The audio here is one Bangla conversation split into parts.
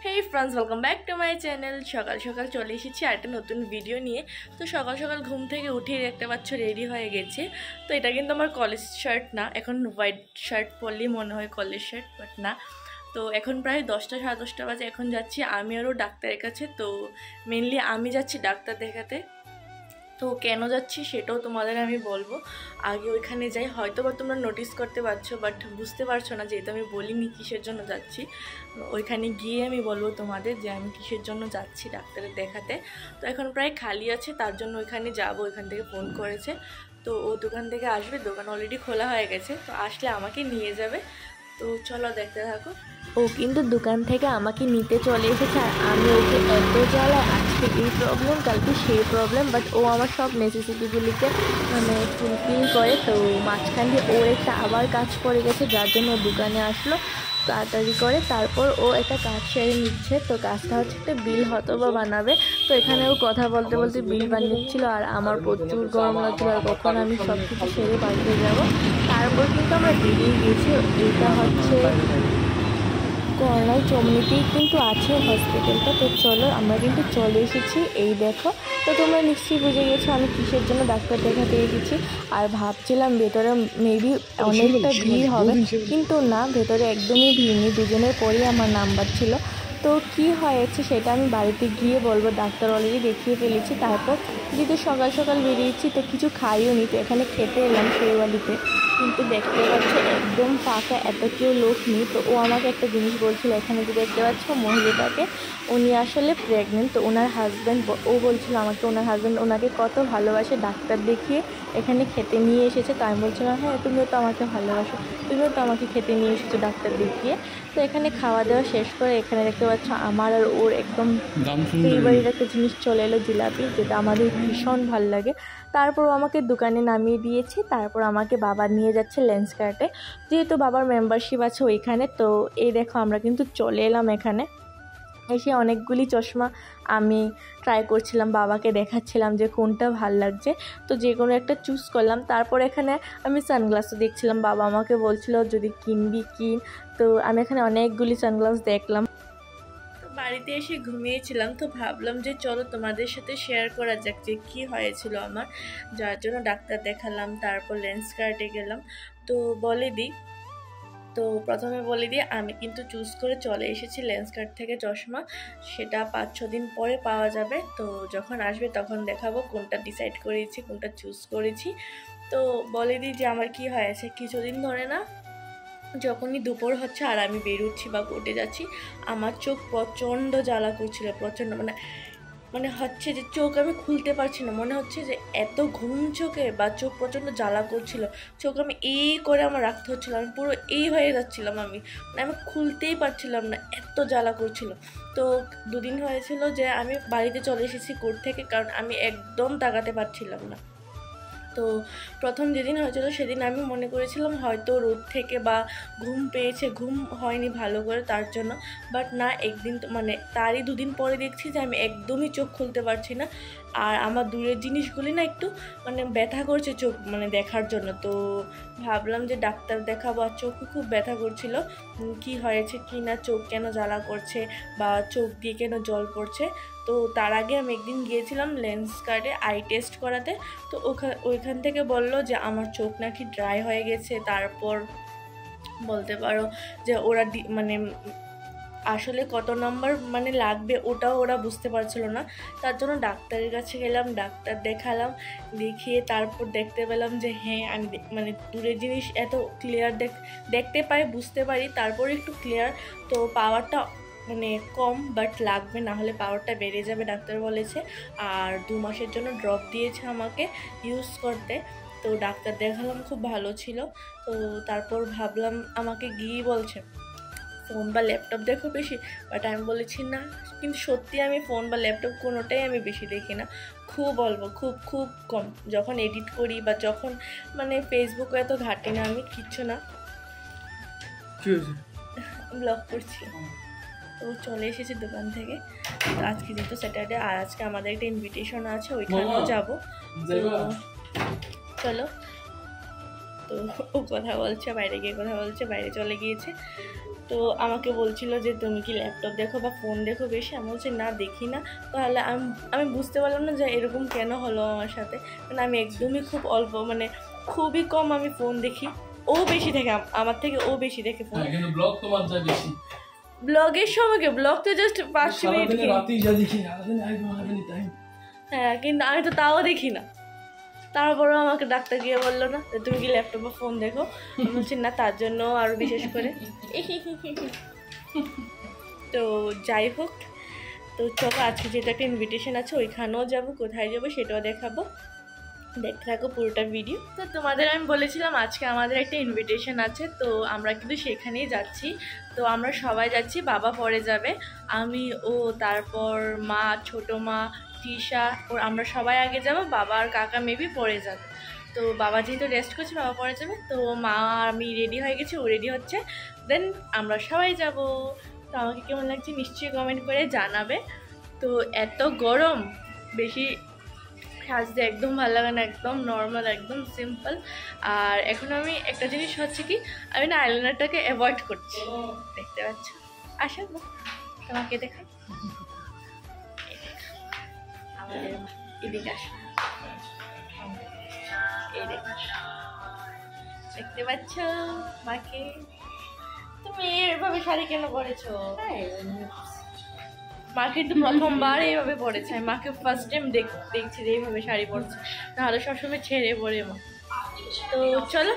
Hey friends, welcome back to my channel. সকাল সকাল চলে এসেছি একটা নতুন ভিডিও নিয়ে। তো সকাল সকাল ঘুম থেকে উঠেই দেখতে পাচ্ছ রেডি হয়ে গেছে। তো এটা কিন্তু আমার কলেজ শার্ট না, এখন হোয়াইট শার্ট পরলেই মনে হয় কলেজ শার্ট, বাট না। তো এখন প্রায় 10টা সাড়ে 10টা বাজে। এখন যাচ্ছি আমি আরও ডাক্তারের কাছে। তো মেনলি আমি যাচ্ছি ডাক্তার দেখাতে। তো কেন যাচ্ছি সেটাও তোমাদের আমি বলবো। আগে ওইখানে যাই, হয়তো বা তোমরা নোটিস করতে পারছো, বাট বুঝতে পারছো না, যেহেতু আমি বলিনি কিসের জন্য যাচ্ছি। ওইখানে গিয়ে আমি বলবো তোমাদের যে আমি কিসের জন্য যাচ্ছি ডাক্তারের দেখাতে। তো এখন প্রায় খালি আছে, তার জন্য ওইখানে যাবো। ওইখান থেকে ফোন করেছে, তো ও দোকান থেকে আসবে। দোকান অলরেডি খোলা হয়ে গেছে, তো আসলে আমাকে নিয়ে যাবে। তো চলো দেখতে থাকো। ও কিন্তু দোকান থেকে আমাকে নিতে চলে এসেছে, আর আমি ওকে এত জ্বালায়, আজকে এই প্রবলেম কালকে সেই প্রবলেম, বাট ও আমার সব নেসেসিটিগুলিকে ফুলফিল করে। তো মাঝখান দিয়ে ওর একটা আবার কাজ পড়ে গেছে, যার জন্য দোকানে আসলো তাড়াতাড়ি করে। তারপর ও একটা কাজ সেরে নিচ্ছে। তো কাজটা হচ্ছে একটা বিল হয়তো বা বানাবে। তো এখানে ও কথা বলতে বলতে বিল বানিয়েছিল, আর আমার প্রচুর গরম লাগছিল, আর কখন আমি সব কিছু সেরে বাড়িতে যাব। তারপর কিন্তু আমরা বেরিয়ে গেছি। এটা হচ্ছে করোনার চমনিতেই কিন্তু আছে হসপিটালটা। তো চলো, আমরা কিন্তু চলে এসেছি। এই দেখো। তো তোমরা নিশ্চয়ই বুঝে গেছো আমি কিসের জন্য ডাক্তার দেখাতে এসেছি। আর ভাবছিলাম ভেতরে মেবি অনেকটা ভিড় হবে, কিন্তু না, ভেতরে একদমই ভিড় নেই। দুজনের পরেই আমার নাম্বার ছিল। তো কি হয়েছে সেটা আমি বাড়িতে গিয়ে বলবো। ডাক্তার অলরেডি দেখিয়ে ফেলেছি। তারপর যেহেতু সকাল সকাল বেরিয়েছি, তো কিছু খাইও নি, তো এখানে খেতে এলাম শেরওয়ালিতে। কিন্তু দেখতে পাচ্ছ একদম ফাঁকা, এত কেউ লোক নেই। তো ও আমাকে একটা জিনিস বলছিল, এখানে যে দেখতে পাচ্ছ মহিলাটাকে, উনি আসলে প্রেগনেন্ট। তো ওনার হাজব্যান্ড, ও বলছিল আমাকে ওনার হাজব্যান্ড ওনাকে কত ভালোবাসে, ডাক্তার দেখিয়ে এখানে খেতে নিয়ে এসেছে। তো আমি বলছিলাম হ্যাঁ, তুমিও তো আমাকে ভালোবাসো, তুমিও তো আমাকে খেতে নিয়ে এসেছো ডাক্তার দেখিয়ে। তো এখানে খাওয়া দাওয়া শেষ করে এখানে দেখতে পাচ্ছ আমার আর ওর একদম ফেভারিট একটা জিনিস চলে এলো, জিলাপি, যেটা আমাদের ভীষণ ভালো লাগে। তারপর আমাকে দোকানে নামিয়ে দিয়েছে। তারপর আমাকে বাবা নিয়ে যাচ্ছে লেন্সকার্টে, যেহেতু বাবার মেম্বারশিপ আছে ওইখানে। তো এই দেখো আমরা কিন্তু চলে এলাম এখানে। এসে অনেকগুলি চশমা আমি ট্রাই করছিলাম, বাবাকে দেখাচ্ছিলাম যে কোনটা ভাল লাগছে। তো যে কোনো একটা চুজ করলাম। তারপর এখানে আমি সানগ্লাসও দেখছিলাম, বাবা আমাকে বলছিল যদি কিনবি কিন। তো আমি এখানে অনেকগুলি সানগ্লাস দেখলাম। বাড়িতে এসে ঘুমিয়েছিলাম, তো ভাবলাম যে চলো তোমাদের সাথে শেয়ার করা যাক যে কী হয়েছিল আমার, যার জন্য ডাক্তার দেখালাম। তারপর লেন্সকার্টে গেলাম। তো বলে দিই, তো প্রথমে বলে দিই আমি কিন্তু চুজ করে চলে এসেছি লেন্সকার্ট থেকে চশমা। সেটা 5-6 দিন পরে পাওয়া যাবে। তো যখন আসবে তখন দেখাবো কোনটা ডিসাইড করেছি, কোনটা চুজ করেছি। তো বলে দিই যে আমার কি হয়েছে, কিছুদিন ধরে না যখনই দুপুর হচ্ছে আর আমি বেরোচ্ছি বা কোর্টে যাচ্ছি, আমার চোখ প্রচণ্ড জ্বালা করছিল, প্রচণ্ড মানে হচ্ছে যে চোখ আমি খুলতে পারছি না, মনে হচ্ছে যে এত ঘুম চোখে, বা চোখ প্রচণ্ড জ্বালা করছিল। চোখ আমি এই করে আমার রাখতে হচ্ছিলো, আমি পুরো এই হয়ে যাচ্ছিলাম, আমি খুলতেই পারছিলাম না, এত জ্বালা করছিল। তো 2 দিন হয়েছিল যে আমি বাড়িতে চলে এসেছি কোর্ট থেকে, কারণ আমি একদম তাকাতে পারছিলাম না। তো প্রথম যেদিন হয়েছিল সেদিন আমি মনে করেছিলাম হয়তো রোদ থেকে বা ঘুম পেয়েছে, ঘুম হয়নি ভালো করে তার জন্য। বাট না, একদিন তারই 2 দিন পরে দেখছি যে আমি একদমই চোখ খুলতে পারছি না। আর আমার দূরের জিনিসগুলি না একটু ব্যথা করছে চোখ দেখার জন্য। তো ভাবলাম যে ডাক্তার দেখাবো, আর চোখও খুব ব্যথা করছিল। কি হয়েছে কি না, চোখ কেন জ্বালা করছে বা চোখ দিয়ে কেন জল পড়ছে। তো তার আগে আমি একদিন গিয়েছিলাম লেন্সকার্টে আই টেস্ট করাতে। তো ওইখান থেকে বললো যে আমার চোখ নাকি ড্রাই হয়ে গেছে। তারপর বলতে পারো যে ওরা আসলে কত নম্বর লাগবে ওটাও ওরা বুঝতে পারছিল না। তার জন্য ডাক্তারের কাছে গেলাম, ডাক্তার দেখালাম, দেখিয়ে তারপর দেখতে পেলাম যে হ্যাঁ আমি দূরের জিনিস এত ক্লিয়ার দেখতে পাই, বুঝতে পারি, তারপর একটু ক্লিয়ার। তো পাওয়ারটা কম, বাট লাগবে, না হলে পাওয়ারটা বেড়ে যাবে ডাক্তার বলেছে। আর 2 মাসের জন্য ড্রপ দিয়েছে আমাকে ইউজ করতে। তো ডাক্তার দেখালাম, খুব ভালো ছিল। তো তারপর ভাবলাম, আমাকে গিয়েই বলছে ফোন বা ল্যাপটপ দেখো বেশি, বাট আমি বলেছি না। কিন্তু সত্যি আমি ফোন বা ল্যাপটপ কোনোটাই আমি বেশি দেখি না, খুব অল্প, খুব খুব কম। যখন এডিট করি বা যখন ফেসবুকে এত ঘাটি না আমি, কিচ্ছু না, ব্লগ করছি। তো চলে এসেছি দোকান থেকে। তো আজকে যেহেতু স্যাটারডে, আর আজকে আমাদের একটা ইনভিটেশন আছে, ওইখানেও যাবো। তো চলো। তো ও কথা বলছে, বাইরে গিয়ে কথা বলছে, বাইরে চলে গিয়েছে। তো আমাকে বলছিল যে তুমি কি ল্যাপটপ দেখো বা ফোন দেখো বেশি, আমি বলছি না দেখি না। তাহলে আমি বুঝতে পারলাম না যে এরকম কেন হলো আমার সাথে, কারণ আমি একদমই খুব অল্প, মানে খুবই কম আমি ফোন দেখি। ও বেশি দেখে, আমার থেকে ও বেশি দেখে ফোন। কিন্তু ব্লগ তোমার যা বেশি, ব্লগের সময়কে ব্লগ তো জাস্ট 5 মিনিট, রাতেই যা দেখি সারাদিন একদম টাইম। হ্যাঁ কিন্তু আমি তো তাও দেখি না। তারপরেও আমাকে ডাক্তার গিয়ে বললো না যে তুমি কি ল্যাপটপ বা ফোন দেখো, আমি বলছি না, তার জন্য আরও বিশেষ করে। তো যাই হোক, তো চলো আজকে যেহেতু একটা ইনভিটেশন আছে ওইখানেও যাবো, কোথায় যাবো সেটাও দেখাবো, দেখতে থাকো পুরোটা ভিডিও। তো তোমাদের আমি বলেছিলাম আজকে আমাদের একটা ইনভিটেশন আছে, তো আমরা কিন্তু সেখানেই যাচ্ছি। তো আমরা সবাই যাচ্ছি, বাবা পরে যাবে, আমি ও তারপর মা, ছোট মা, তৃষা, ওর আমরা সবাই আগে যাব, বাবা আর কাকা মেবি পরে যাবে। তো বাবা যেহেতু রেস্ট করছে বাবা পরে যাবে, তো মা আমি রেডি হয়ে গেছি, ও রেডি হচ্ছে, দেন আমরা সবাই যাব। তো আমাকে কেমন লাগছে নিশ্চয়ই কমেন্ট করে জানাবে। তো এত গরম, বেশি সাজতে একদম ভালো লাগে না, একদম নর্মাল, একদম সিম্পল। আর এখন আমি একটা জিনিস হচ্ছে কি, আমি না আইলাইনারটাকে অ্যাভয়েড করছি, দেখতে পাচ্ছ। আসো তোমাকে দেখাই, আমাদের এদিকে আসো, এই দেখতে পাচ্ছ মাকে। তুমি এভাবে শাড়ি কেন পরেছো? মা কিন্তু প্রথমবার এইভাবে পড়েছে, আমি মাকে ফার্স্ট টাইম দেখছি যে এইভাবে শাড়ি পরছে, নাহলে সবসময় ছেড়ে পরে মা। তো চলো,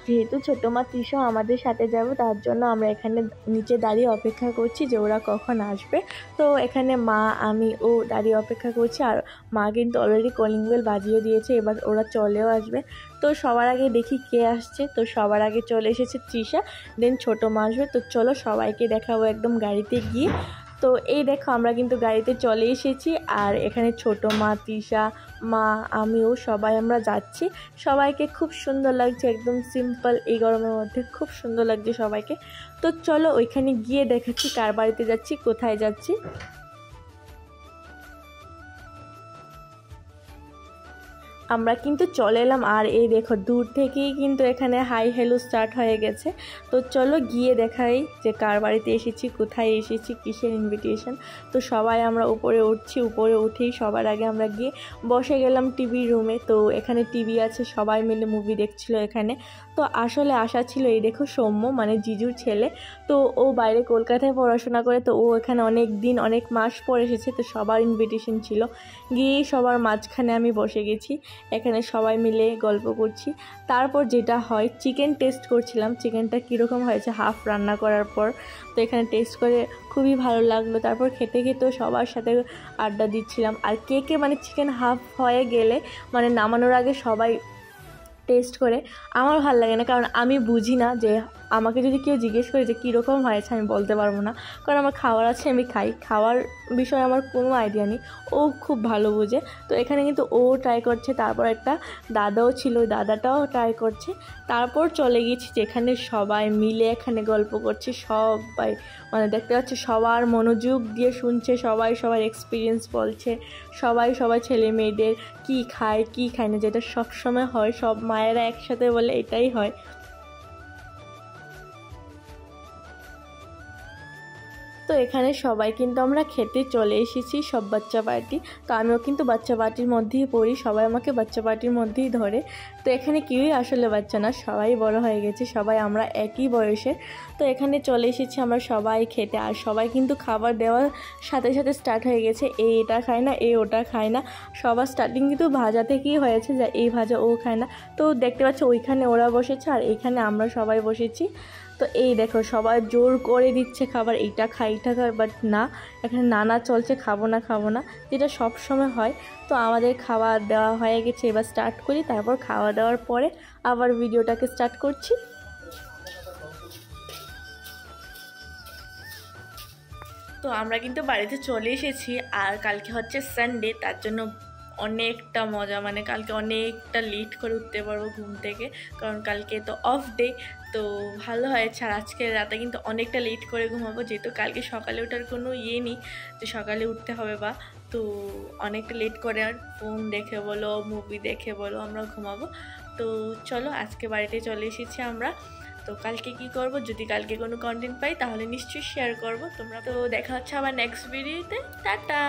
যেহেতু ছোটো মা তৃষা আমাদের সাথে যাব, তার জন্য আমরা এখানে নিচে দাঁড়িয়ে অপেক্ষা করছি যে ওরা কখন আসবে। তো এখানে মা, আমি, ও দাঁড়িয়ে অপেক্ষা করছি, আর মা কিন্তু অলরেডি কলিং বেল বাজিয়ে দিয়েছে, এবার ওরা চলেও আসবে। তো সবার আগে দেখি কে আসছে, তো সবার আগে চলে এসেছে তৃষা, দেন ছোটো মা আসবে। তো চলো সবাইকে দেখাবো একদম গাড়িতে গিয়ে। তো এই দেখো আমরা কিন্তু গাড়িতে চলে এসেছি, আর এখানে ছোটো মা, তৃষা, মা, আমিও সবাই আমরা যাচ্ছি। সবাইকে খুব সুন্দর লাগছে, একদম সিম্পল এই গরমের মধ্যে খুব সুন্দর লাগছে সবাইকে। তো চলো ওইখানে গিয়ে দেখাচ্ছি কার বাড়িতে যাচ্ছি, কোথায় যাচ্ছি। আমরা কিন্তু চলে এলাম, আর এই দেখো দূর থেকেই কিন্তু এখানে হাই হ্যালো স্টার্ট হয়ে গেছে। তো চলো গিয়ে দেখাই যে কার বাড়িতে এসেছি, কোথায় এসেছি, কিসের ইনভিটেশন। তো সবাই আমরা উপরে উঠছি, উপরে উঠেই সবার আগে আমরা গিয়ে বসে গেলাম টিভি রুমে। তো এখানে টিভি আছে, সবাই মিলে মুভি দেখছিল এখানে। তো আসলে আশা ছিল, এই দেখো সৌম্য মানে জিজুর ছেলে, তো ও বাইরে কলকাতায় পড়াশোনা করে, তো ও এখানে অনেক দিন অনেক মাস পর এসেছে, তো সবার ইনভিটেশন ছিল। গিয়েই সবার মাঝখানে আমি বসে গেছি, এখানে সবাই মিলে গল্প করছি। তারপর যেটা হয়, চিকেন টেস্ট করছিলাম, চিকেনটা কীরকম হয়েছে হাফ রান্না করার পর। তো এখানে টেস্ট করে খুবই ভালো লাগলো। তারপর খেতে খেতেও সবার সাথে আড্ডা দিচ্ছিলাম। আর কে মানে চিকেন হাফ হয়ে গেলে মানে নামানোর আগে সবাই টেস্ট করে, আমার ভালো লাগে না, কারণ আমি বুঝি না, যে আমাকে যদি কেউ জিজ্ঞেস করে যে কীরকম হয়েছে আমি বলতে পারবো না, কারণ আমার খাওয়ার আছে, আমি খাই, খাওয়ার বিষয়ে আমার কোনো আইডিয়া নেই। ও খুব ভালো বোঝে। তো এখানে কিন্তু ও ট্রাই করছে, তারপর একটা দাদাও ছিল, ওই দাদাটাও ট্রাই করছে। তারপর চলে গেছি যেখানে সবাই মিলে এখানে গল্প করছে, সবাই মানে দেখতে পাচ্ছে সবার মনোযোগ দিয়ে শুনছে, সবাই সবার এক্সপিরিয়েন্স বলছে, সবাই ছেলে মেয়েদের কী খায় কী খায় না, যেটা সবসময় হয়, সব মায়েরা একসাথে বলে এটাই হয়। তো এখানে সবাই কিন্তু আমরা খেতে চলে এসেছি, সব বাচ্চা পার্টি। তো আমিও কিন্তু বাচ্চা পার্টির মধ্যেই পড়ি, সবাই আমাকে বাচ্চা পার্টির মধ্যেই ধরে। তো এখানে কেউই আসলে বাচ্চা না, সবাই বড় হয়ে গেছে, সবাই আমরা একই বয়সের। তো এখানে চলে এসেছি আমরা সবাই খেতে, আর সবাই কিন্তু খাবার দেওয়ার সাথে সাথে স্টার্ট হয়ে গেছে, এটা খায় না, ওটা খায় না। সবার স্টার্টিং কিন্তু ভাজা থেকেই হয়েছে, যে এই ভাজা ও খায় না। তো দেখতে পাচ্ছ ওইখানে ওরা বসেছে, আর এইখানে আমরা সবাই বসেছি। তো এই দেখো সবাই জোর করে দিচ্ছে খাবার, এইটা খাই এইটা খাই, বাট না, এখানে নানা চলছে, খাবো না, যেটা সব সময় হয়। তো আমাদের খাওয়া দেওয়া হয়ে গেছে, এবার স্টার্ট করি। তারপর খাওয়া দাওয়ার পরে আবার ভিডিওটাকে স্টার্ট করছি। তো আমরা কিন্তু বাড়িতে চলে এসেছি, আর কালকে হচ্ছে সানডে, তার জন্য অনেকটা মজা, মানে কালকে অনেকটা লেট করে উঠতে পারবো ঘুম থেকে, কারণ কালকে তো অফ ডে। তো ভালো হয়েছে, আর আজকে রাতে কিন্তু অনেকটা লেট করে ঘুমাবো, যেহেতু কালকে সকালে ওঠার কোনো ইয়ে নেই যে সকালে উঠতে হবে বা, তো অনেকটা লেট করে আর ফোন দেখে বলো, মুভি দেখে বলো আমরা ঘুমাবো। তো চলো আজকে বাড়িতে চলে এসেছি আমরা। তো কালকে কি করব, যদি কালকে কোনো কন্টেন্ট পাই তাহলে নিশ্চয়ই শেয়ার করব। তোমরা তো দেখা হচ্ছে আবার নেক্সট ভিডিওতে। টাটা।